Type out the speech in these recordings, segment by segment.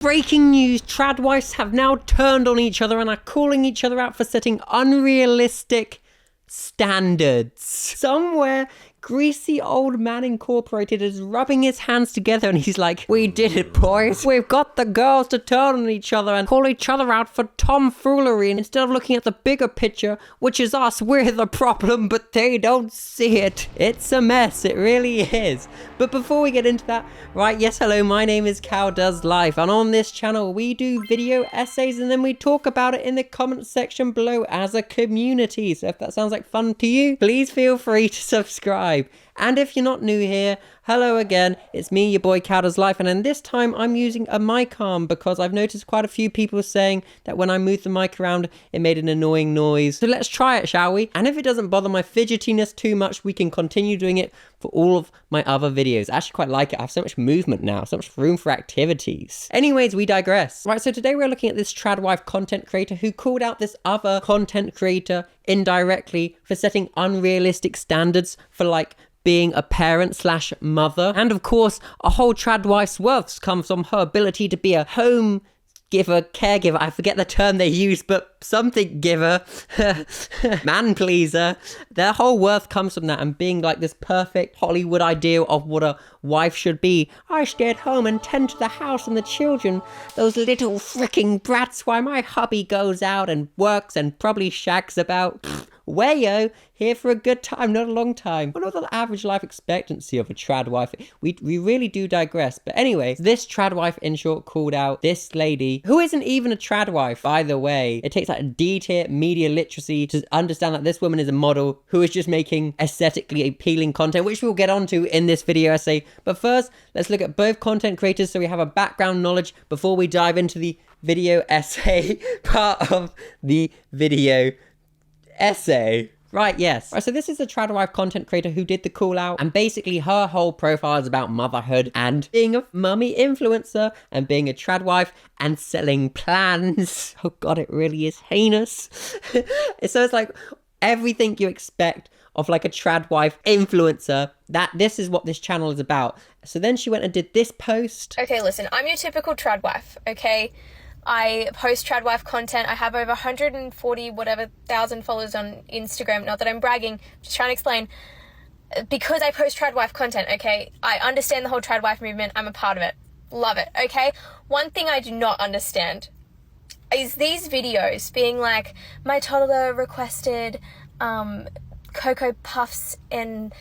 Breaking news, TradWives have now turned on each other and are calling each other out for setting unrealistic standards. Somewhere, Greasy Old Man Incorporated is rubbing his hands together and he's like, "We did it, boys. We've got the girls to turn on each other and call each other out for tomfoolery. And instead of looking at the bigger picture, which is us, we're the problem, but they don't see it." It's a mess, it really is. But before we get into that, right, yes, hello, my name is Cow Does Life, and on this channel we do video essays and then we talk about it in the comment section below as a community. So if that sounds like fun to you, please feel free to subscribe. And if you're not new here, hello again, it's me, your boy Cow Does Life, and in this time I'm using a mic arm because I've noticed quite a few people saying that when I moved the mic around it made an annoying noise. So let's try it, shall we? And if it doesn't bother my fidgetiness too much, we can continue doing it for all of my other videos. I actually quite like it. I have so much movement now, so much room for activities. Anyways, we digress. Right, so today we're looking at this TradWife content creator who called out this other content creator indirectly for setting unrealistic standards for like being a parent slash mother. And of course, a whole TradWife's worth comes from her ability to be a home giver, caregiver, I forget the term they use, but something giver, man pleaser. Their whole worth comes from that and being like this perfect Hollywood ideal of what a wife should be. I stay at home and tend to the house and the children, those little freaking brats, while my hubby goes out and works and probably shags about. Wayo, here for a good time, not a long time. What about the average life expectancy of a TradWife? We really do digress. But anyway, this TradWife in short called out this lady, who isn't even a TradWife, by the way. It takes like a D-tier media literacy to understand that this woman is a model who is just making aesthetically appealing content, which we'll get onto in this video essay. But first, let's look at both content creators so we have a background knowledge before we dive into the video essay part of the video essay. Right, yes. Right, so this is the TradWife content creator who did the call out, and basically her whole profile is about motherhood and being a mummy influencer and being a TradWife and selling plans. Oh god, it really is heinous. So it's like everything you expect of like a TradWife influencer, that this is what this channel is about. So then she went and did this post. Okay, listen, I'm your typical TradWife, okay? I post TradWife content. I have over 140 whatever thousand followers on Instagram. Not that I'm bragging, just trying to explain. Because I post TradWife content, okay? I understand the whole TradWife movement. I'm a part of it. Love it, okay? One thing I do not understand is these videos being like, my toddler requested Cocoa Puffs and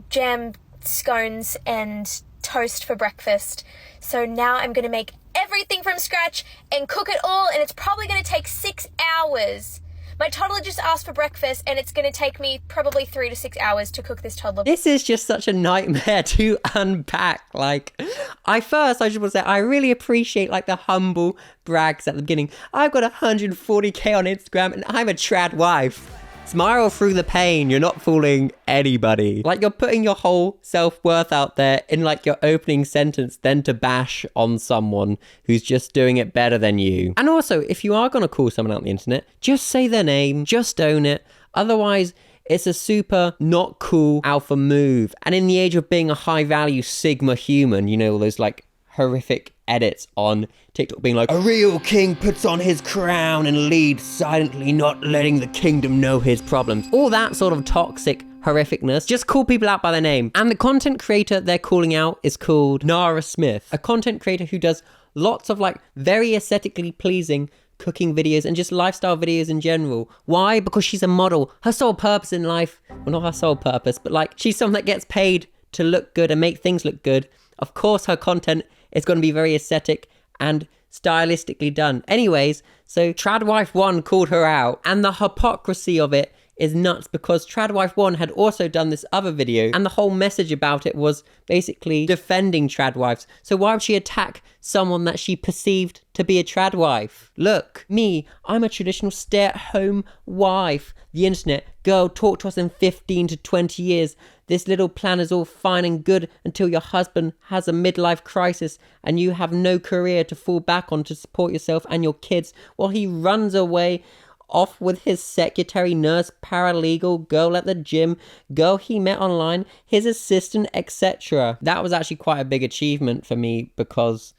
jam scones and toast for breakfast. So now I'm going to make everything from scratch and cook it all, and it's probably going to take 6 hours. My toddler just asked for breakfast and it's going to take me probably 3 to 6 hours to cook this toddler. This is just such a nightmare to unpack. Like, I just want to say, I really appreciate like the humble brags at the beginning. I've got 140k on Instagram and I'm a TradWife. Smile through the pain, you're not fooling anybody. Like, you're putting your whole self-worth out there in like your opening sentence, then to bash on someone who's just doing it better than you. And also, if you are gonna call someone out on the internet, just say their name, just own it. Otherwise, it's a super not cool alpha move. And in the age of being a high value Sigma human, you know, all those like horrific edits on TikTok being like, a real king puts on his crown and leads silently, not letting the kingdom know his problems. All that sort of toxic horrificness. Just call people out by their name. And the content creator they're calling out is called Nara Smith, a content creator who does lots of like very aesthetically pleasing cooking videos and just lifestyle videos in general. Why? Because she's a model. Her sole purpose in life, well, not her sole purpose, but like she's someone that gets paid to look good and make things look good. Of course, her content is going to be very aesthetic and stylistically done. Anyways, so TradWife 1 called her out, and the hypocrisy of it is nuts because TradWife 1 had also done this other video and the whole message about it was basically defending TradWives. So why would she attack someone that she perceived to be a TradWife? Look, me, I'm a traditional stay-at-home wife. The internet, girl, talk to us in 15 to 20 years. This little plan is all fine and good until your husband has a midlife crisis and you have no career to fall back on to support yourself and your kids while he runs away off with his secretary, nurse, paralegal, girl at the gym, girl he met online, his assistant, etc. That was actually quite a big achievement for me because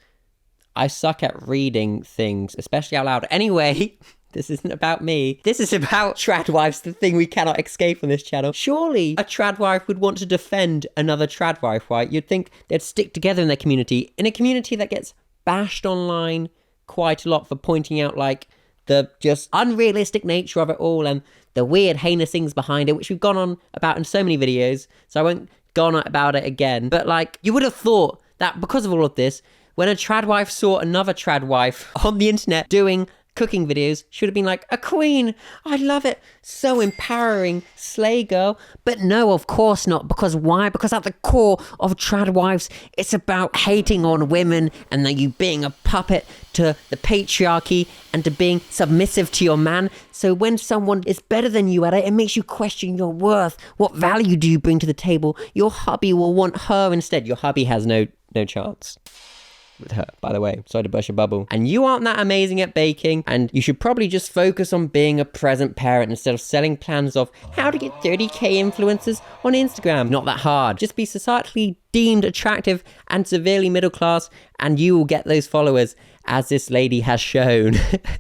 I suck at reading things, especially out loud. Anyway, this isn't about me. This is about TradWives, the thing we cannot escape on this channel. Surely a TradWife would want to defend another TradWife, right? You'd think they'd stick together in their community. In a community that gets bashed online quite a lot for pointing out, like, the just unrealistic nature of it all and the weird, heinous things behind it, which we've gone on about in so many videos, so I won't go on about it again. But, like, you would have thought that because of all of this, when a TradWife saw another TradWife on the internet doing cooking videos, she would have been like, a queen, I love it, so empowering, slay girl. But no, of course not. Because why? Because at the core of TradWives, it's about hating on women and then you being a puppet to the patriarchy and to being submissive to your man. So when someone is better than you at it, it makes you question your worth. What value do you bring to the table? Your hubby will want her instead. Your hubby has no chance with her, by the way. Sorry to burst your bubble. And you aren't that amazing at baking, and you should probably just focus on being a present parent instead of selling plans of how to get 30k influencers on Instagram. Not that hard. Just be societally deemed attractive and severely middle class, and you will get those followers, as this lady has shown.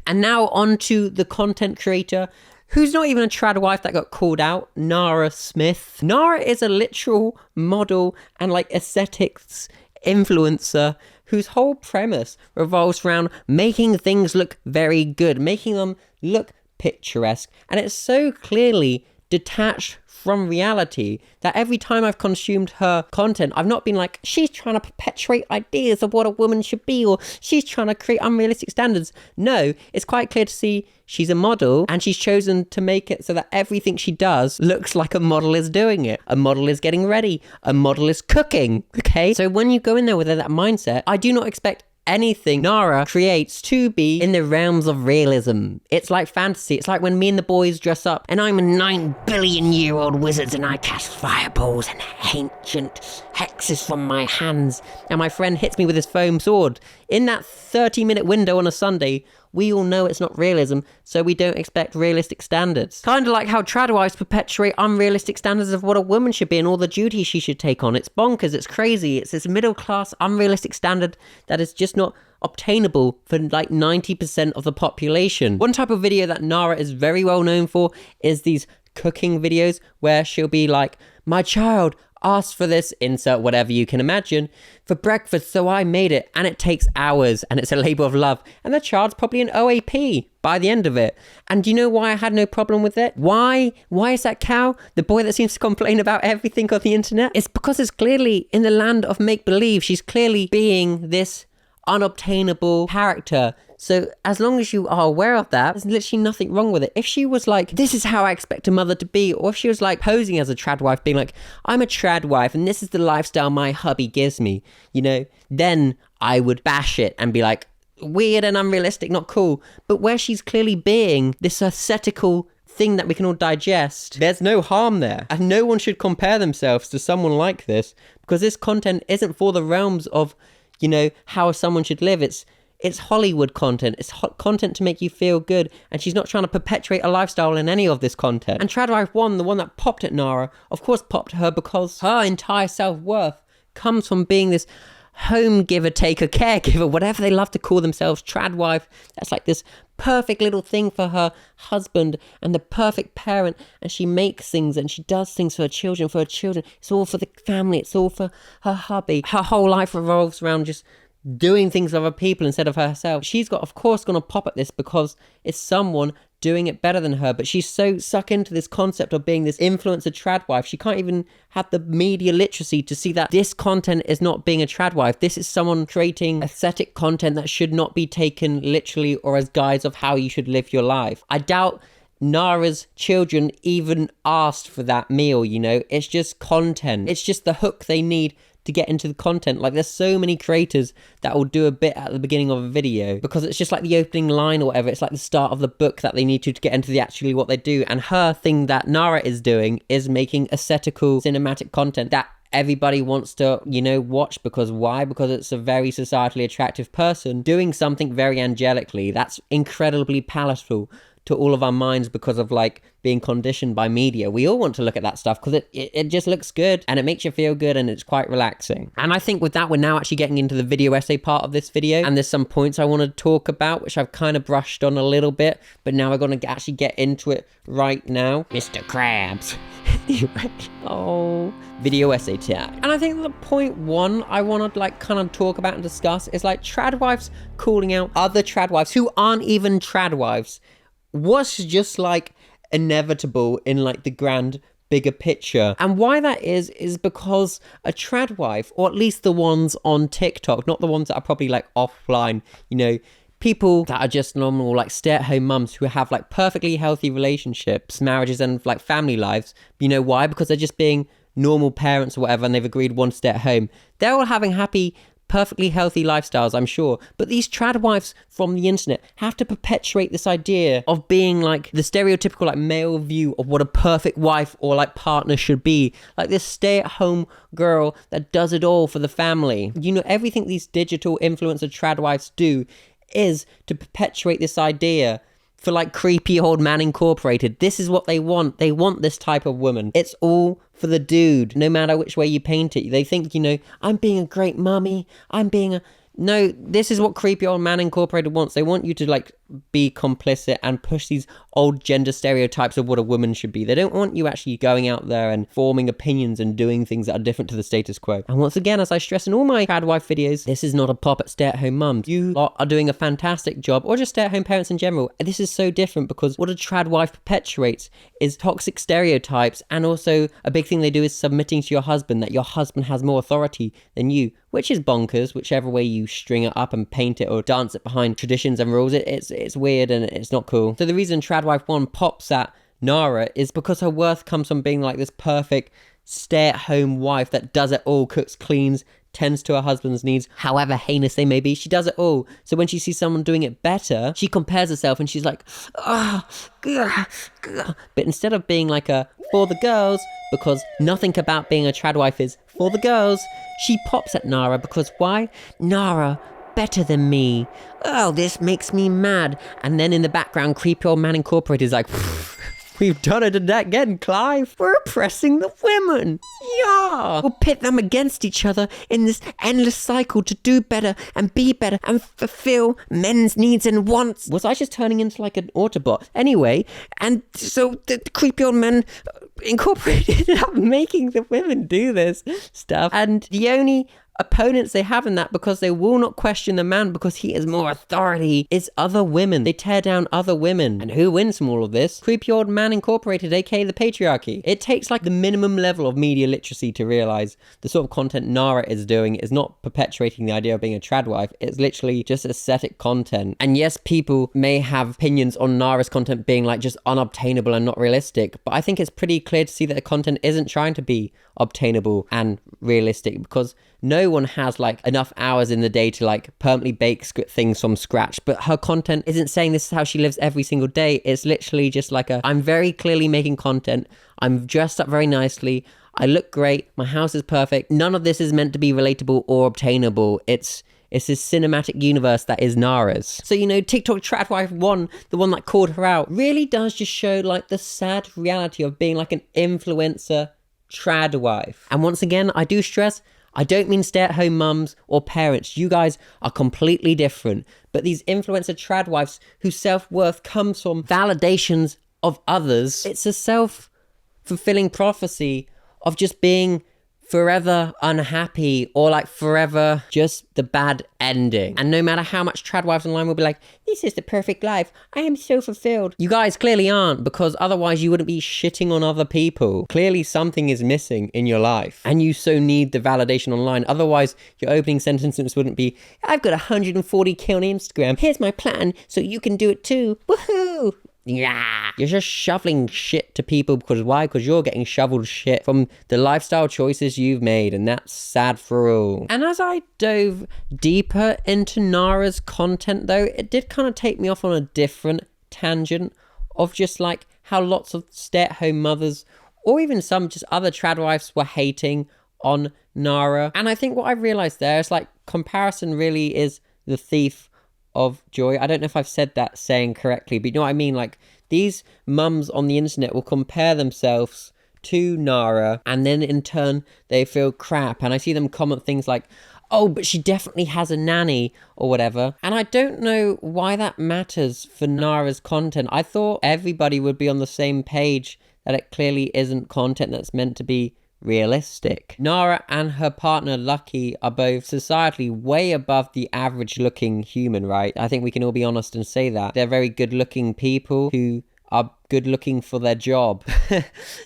And now on to the content creator who's not even a TradWife that got called out, Nara Smith. Nara is a literal model and like aesthetics influencer whose whole premise revolves around making things look very good, making them look picturesque. And it's so clearly detached from reality that every time I've consumed her content, I've not been like, she's trying to perpetuate ideas of what a woman should be, or she's trying to create unrealistic standards. No, it's quite clear to see she's a model and she's chosen to make it so that everything she does looks like a model is doing it. A model is getting ready. A model is cooking. Okay? So when you go in there with that mindset, I do not expect anything Nara creates to be in the realms of realism. It's like fantasy. It's like when me and the boys dress up and I'm a 9 billion year old wizard and I cast fireballs and ancient hexes from my hands and my friend hits me with his foam sword. In that 30-minute window on a Sunday, we all know it's not realism, so we don't expect realistic standards. Kind of like how TradWives perpetuate unrealistic standards of what a woman should be and all the duties she should take on. It's bonkers, it's crazy, it's this middle-class, unrealistic standard that is just not obtainable for like 90% of the population. One type of video that Nara is very well known for is these cooking videos where she'll be like, my child asked for this, insert whatever you can imagine, for breakfast, so I made it, and it takes hours, and it's a labor of love, and the child's probably an OAP by the end of it. And do you know why I had no problem with it? Why is that cow the boy that seems to complain about everything on the internet? It's because it's clearly in the land of make-believe. She's clearly being this unobtainable character. So as long as you are aware of that, there's literally nothing wrong with it. If she was like, this is how I expect a mother to be, or if she was like posing as a TradWife, being like, I'm a TradWife and this is the lifestyle my hubby gives me, you know, then I would bash it and be like, weird and unrealistic, not cool. But where she's clearly being this aesthetical thing that we can all digest, there's no harm there. And no one should compare themselves to someone like this, because this content isn't for the realms of, you know, how someone should live. It's Hollywood content. It's content to make you feel good. And she's not trying to perpetuate a lifestyle in any of this content. And TradWife 1, the one that popped at Nara, of course popped her because her entire self-worth comes from being this home giver, taker, caregiver, whatever they love to call themselves, TradWife. That's like this perfect little thing for her husband and the perfect parent. And she makes things and she does things for her children, It's all for the family. It's all for her hubby. Her whole life revolves around just doing things for other people instead of herself. She's got, of course, going to pop at this because it's someone doing it better than her, but she's so sucked into this concept of being this influencer TradWife, she can't even have the media literacy to see that this content is not being a TradWife. This is someone creating aesthetic content that should not be taken literally or as guides of how you should live your life. I doubt Nara's children even asked for that meal, you know? It's just content. It's just the hook they need to get into the content. Like, there's so many creators that will do a bit at the beginning of a video because it's just like the opening line or whatever. It's like the start of the book that they need to get into the actually what they do. And her thing that Nara is doing is making aesthetical cinematic content that everybody wants to, you know, watch. Because why? Because it's a very societally attractive person doing something very angelically. That's incredibly palatable. to all of our minds because of like being conditioned by media. We all want to look at that stuff because it just looks good and it makes you feel good and it's quite relaxing. And I think with that, we're now actually getting into the video essay part of this video, and there's some points I want to talk about which I've kind of brushed on a little bit, but now we're going to actually get into it right now. Mr. Krabs. Oh, video essay tag. And I think the point one I want to like kind of talk about and discuss is like TradWives calling out other TradWives who aren't even TradWives was just like inevitable in like the grand bigger picture. And why that is because a TradWife, or at least the ones on TikTok, not the ones that are probably like offline, you know, people that are just normal like stay-at-home mums who have like perfectly healthy relationships, marriages and like family lives. You know why? Because they're just being normal parents or whatever, and they've agreed one to stay at home. They're all having happy, perfectly healthy lifestyles, I'm sure. But these TradWives from the internet have to perpetuate this idea of being like the stereotypical like male view of what a perfect wife or like partner should be. Like this stay-at-home girl that does it all for the family. You know, everything these digital influencer TradWives do is to perpetuate this idea for like Creepy Old Man Incorporated. This is what they want. They want this type of woman. It's all for the dude, no matter which way you paint it. They think, you know, I'm being a great mummy. No, this is what Creepy Old Man Incorporated wants. They want you to like be complicit and push these old gender stereotypes of what a woman should be. They don't want you actually going out there and forming opinions and doing things that are different to the status quo. And once again, as I stress in all my TradWife videos, this is not a pop at stay-at-home mums. You lot are doing a fantastic job, or just stay-at-home parents in general. This is so different because what a TradWife perpetuates is toxic stereotypes, and also a big thing they do is submitting to your husband, that your husband has more authority than you, which is bonkers, whichever way you string it up and paint it or dance it behind traditions and rules. It's weird and it's not cool. So the reason TradWife 1 pops at Nara is because her worth comes from being like this perfect stay-at-home wife that does it all, cooks, cleans, tends to her husband's needs, however heinous they may be. She does it all. So when she sees someone doing it better, she compares herself and she's like, but instead of being like a for the girls, because nothing about being a TradWife is for the girls, she pops at Nara because why? Nara, better than me. Oh, this makes me mad. And then in the background, Creepy Old Man Incorporated is like, we've done it again, Clive. We're oppressing the women. Yeah. We'll pit them against each other in this endless cycle to do better and be better and fulfill men's needs and wants. Was I just turning into like an Autobot? Anyway, and so the Creepy Old Man Incorporated ended up making the women do this stuff. And the only opponents they have in that, because they will not question the man because he has more authority, is other women. They tear down other women. And who wins from all of this? Creepy Old Man Incorporated, aka the patriarchy. It takes like the minimum level of media literacy to realize the sort of content Nara is doing is not perpetuating the idea of being a TradWife. It's literally just aesthetic content. And yes, people may have opinions on Nara's content being like just unobtainable and not realistic, but I think it's pretty clear to see that the content isn't trying to be obtainable and realistic, because no one has like enough hours in the day to like permanently bake things from scratch. But her content isn't saying this is how she lives every single day. It's literally just like I'm very clearly making content. I'm dressed up very nicely. I look great. My house is perfect. None of this is meant to be relatable or obtainable. It's this cinematic universe that is Nara's. So, you know, TikTok TradWife 1, the one that called her out, really does just show like the sad reality of being like an influencer TradWife. And once again, I do stress, I don't mean stay-at-home mums or parents. You guys are completely different. But these influencer TradWives whose self-worth comes from validations of others, it's a self-fulfilling prophecy of just being forever unhappy, or like forever just the bad ending. And no matter how much TradWives online will be like, this is the perfect life, I am so fulfilled. You guys clearly aren't, because otherwise you wouldn't be shitting on other people. Clearly something is missing in your life, and you so need the validation online. Otherwise your opening sentences wouldn't be, I've got 140k on Instagram, here's my plan so you can do it too, woohoo. Yeah, you're just shoveling shit to people because why? Because you're getting shoveled shit from the lifestyle choices you've made, and that's sad for all. And as I dove deeper into Nara's content though, it did kind of take me off on a different tangent of just like how lots of stay-at-home mothers, or even some just other TradWives, were hating on Nara. And I think what I realized there is like comparison really is the thief of joy. I don't know if I've said that saying correctly, but you know what I mean? Like these mums on the internet will compare themselves to Nara, and then in turn they feel crap. And I see them comment things like, oh, but she definitely has a nanny or whatever. And I don't know why that matters for Nara's content. I thought everybody would be on the same page that it clearly isn't content that's meant to be realistic. Nara and her partner Lucky are both societally way above the average looking human, right? I think we can all be honest and say that. They're very good looking people who are good looking for their job.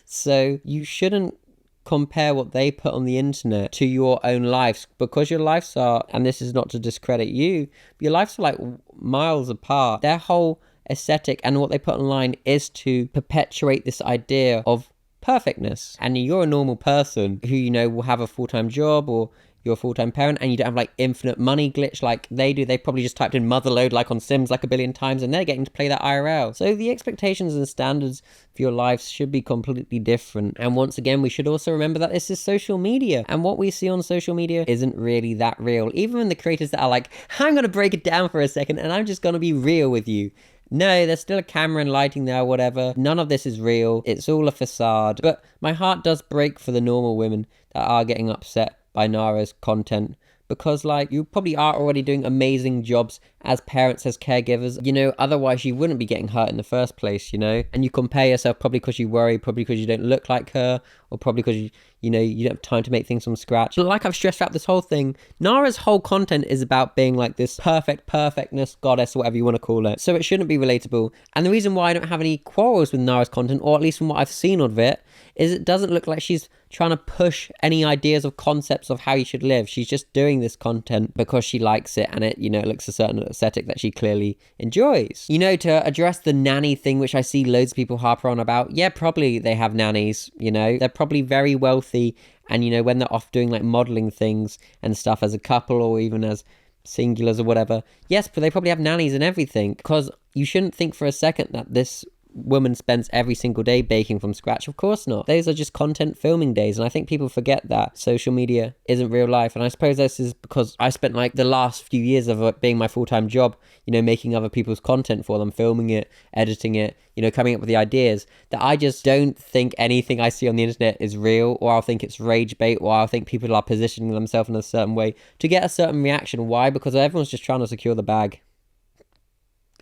So you shouldn't compare what they put on the internet to your own lives, because your lives are, and this is not to discredit you, but your lives are like miles apart. Their whole aesthetic and what they put online is to perpetuate this idea of perfectness. And you're a normal person who, you know, will have a full-time job, or you're a full-time parent, and you don't have like infinite money glitch like they do. They probably just typed in motherload like on Sims like a billion times, and they're getting to play that IRL. So the expectations and standards for your lives should be completely different. And once again, we should also remember that this is social media, and what we see on social media isn't really that real. Even the creators that are like, I'm gonna break it down for a second and I'm just gonna be real with you. No, there's still a camera and lighting there, whatever. None of this is real. It's all a facade. But my heart does break for the normal women that are getting upset by Nara's content, because like, you probably are already doing amazing jobs as parents, as caregivers, you know, otherwise you wouldn't be getting hurt in the first place, you know. And you compare yourself probably because you worry, probably because you don't look like her, or probably because you know, you don't have time to make things from scratch. But like I've stressed out this whole thing, Nara's whole content is about being like this perfectness goddess, whatever you want to call it. So it shouldn't be relatable. And the reason why I don't have any quarrels with Nara's content, or at least from what I've seen of it, is it doesn't look like she's trying to push any ideas or concepts of how you should live. She's just doing this content because she likes it, and it, you know, it looks a certain aesthetic that she clearly enjoys. You know, to address the nanny thing, which I see loads of people harp on about, yeah, probably they have nannies, you know, they're probably very wealthy, and you know, when they're off doing like modeling things and stuff as a couple, or even as singulars or whatever, yes, but they probably have nannies and everything. Because you shouldn't think for a second that this woman spends every single day baking from scratch. Of course not. Those are just content filming days, and I think people forget that social media isn't real life. And I suppose this is because I spent like the last few years of it being my full-time job, you know, making other people's content for them, filming it, editing it, you know, coming up with the ideas, that I just don't think anything I see on the internet is real, or I'll think it's rage bait, or I'll think people are positioning themselves in a certain way to get a certain reaction. Why? Because everyone's just trying to secure the bag.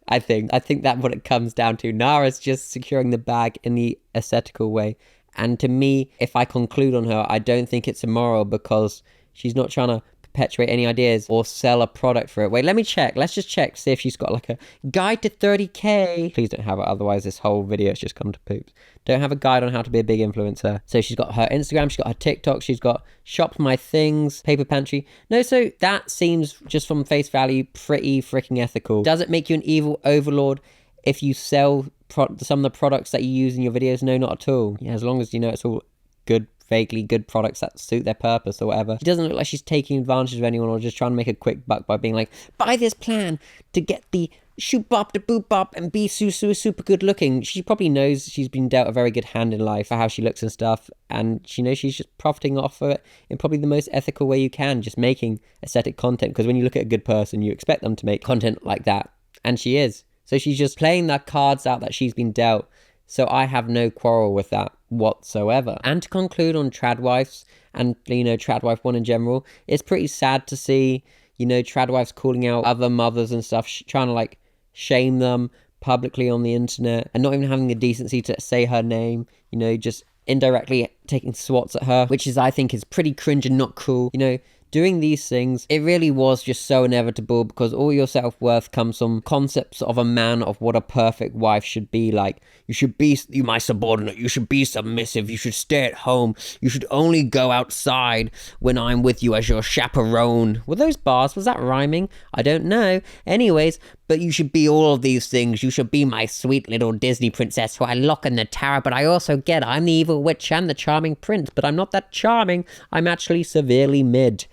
I think that's what it comes down to. Nara's just securing the bag in the aesthetical way. And to me, if I conclude on her, I don't think it's immoral, because she's not trying to perpetuate any ideas or sell a product for it. Wait, let me check. Let's just check, see if she's got like a guide to 30k. Please don't have it, otherwise this whole video has just come to poops. Don't have a guide on how to be a big influencer. So she's got her Instagram, she's got her TikTok, she's got Shop My Things, Paper Pantry. No, so that seems, just from face value, pretty freaking ethical. Does it make you an evil overlord if you sell some of the products that you use in your videos? No, not at all. Yeah, as long as you know it's all good, vaguely good products that suit their purpose or whatever. She doesn't look like she's taking advantage of anyone or just trying to make a quick buck by being like, buy this plan to get the shoot bop to boop bop and be super good looking. She probably knows she's been dealt a very good hand in life for how she looks and stuff, and she knows she's just profiting off of it in probably the most ethical way you can, just making aesthetic content. Because when you look at a good person, you expect them to make content like that, and she is. So she's just playing the cards out that she's been dealt. So I have no quarrel with that whatsoever. And to conclude on TradWives and, you know, TradWife 1 in general, it's pretty sad to see, you know, TradWives calling out other mothers and stuff, trying to like shame them publicly on the internet, and not even having the decency to say her name, you know, just indirectly taking swats at her, which is, I think, is pretty cringe and not cool. You know, doing these things, it really was just so inevitable, because all your self-worth comes from concepts of a man, of what a perfect wife should be like. You should be my subordinate, you should be submissive, you should stay at home, you should only go outside when I'm with you as your chaperone. Were those bars? Was that rhyming? I don't know. Anyways, but you should be all of these things. You should be my sweet little Disney princess who I lock in the tower, but I also get I'm the evil witch and the charming prince, but I'm not that charming. I'm actually severely mid.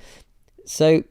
So,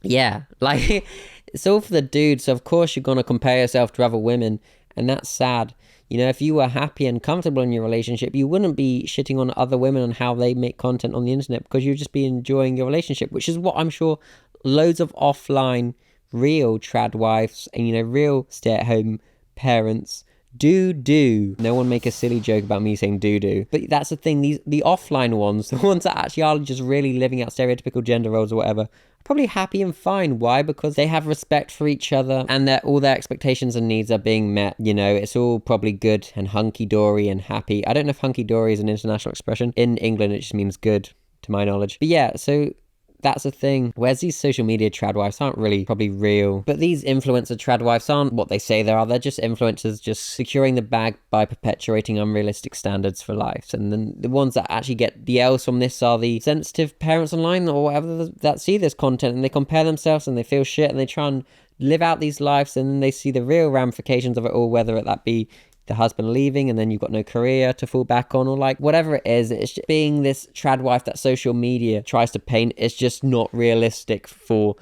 yeah, like, it's all for the dude. So, of course, you're going to compare yourself to other women, and that's sad. You know, if you were happy and comfortable in your relationship, you wouldn't be shitting on other women and how they make content on the internet, because you'd just be enjoying your relationship, which is what I'm sure loads of offline real trad wives and, you know, real stay-at-home parents Do. No one make a silly joke about me saying do. But that's the thing, the offline ones, the ones that actually are just really living out stereotypical gender roles or whatever, probably happy and fine. Why? Because they have respect for each other and that all their expectations and needs are being met. You know, it's all probably good and hunky-dory and happy. I don't know if hunky-dory is an international expression. In England, it just means good, to my knowledge. But yeah, so that's the thing. Whereas these social media tradwives aren't really probably real. But these influencer tradwives aren't what they say they are. They're just influencers just securing the bag by perpetuating unrealistic standards for life. And then the ones that actually get the L's from this are the sensitive parents online or whatever that see this content and they compare themselves and they feel shit and they try and live out these lives and then they see the real ramifications of it all, whether that be the husband leaving and then you've got no career to fall back on or like whatever it is. It's just being this tradwife that social media tries to paint. It's just not realistic for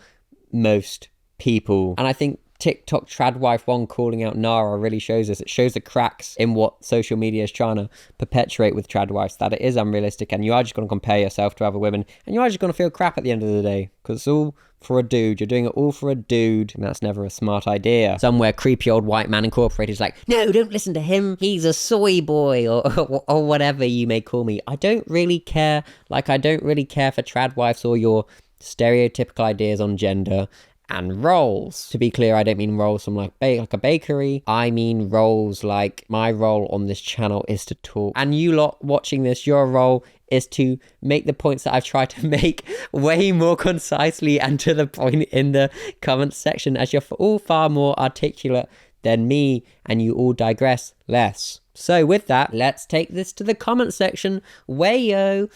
most people. And I think TikTok tradwife one calling out Nara really shows us. It shows the cracks in what social media is trying to perpetuate with tradwives, that it is unrealistic and you are just going to compare yourself to other women and you are just going to feel crap at the end of the day because it's all for a dude. You're doing it all for a dude and that's never a smart idea. Somewhere creepy old white man incorporated is like, no, don't listen to him, he's a soy boy or whatever you may call me. I don't really care. Like I don't really care for tradwives or your stereotypical ideas on gender and roles. To be clear, I don't mean roles from like a bakery. I mean roles like my role on this channel is to talk. And you lot watching this, your role is to make the points that I've tried to make way more concisely and to the point in the comment section, as you're all far more articulate than me and you all digress less. So with that, let's take this to the comment section. Wayo.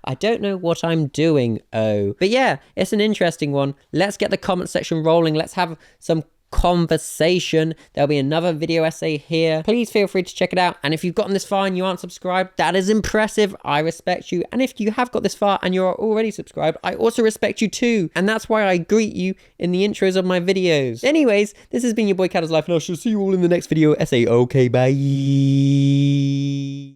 I don't know what I'm doing, But yeah, it's an interesting one. Let's get the comment section rolling. Let's have some conversation. There'll be another video essay here. Please feel free to check it out. And if you've gotten this far and you aren't subscribed, that is impressive. I respect you. And if you have got this far and you're already subscribed, I also respect you too. And that's why I greet you in the intros of my videos. Anyways, this has been your boy Cadder's Life and I shall see you all in the next video essay. Okay, bye.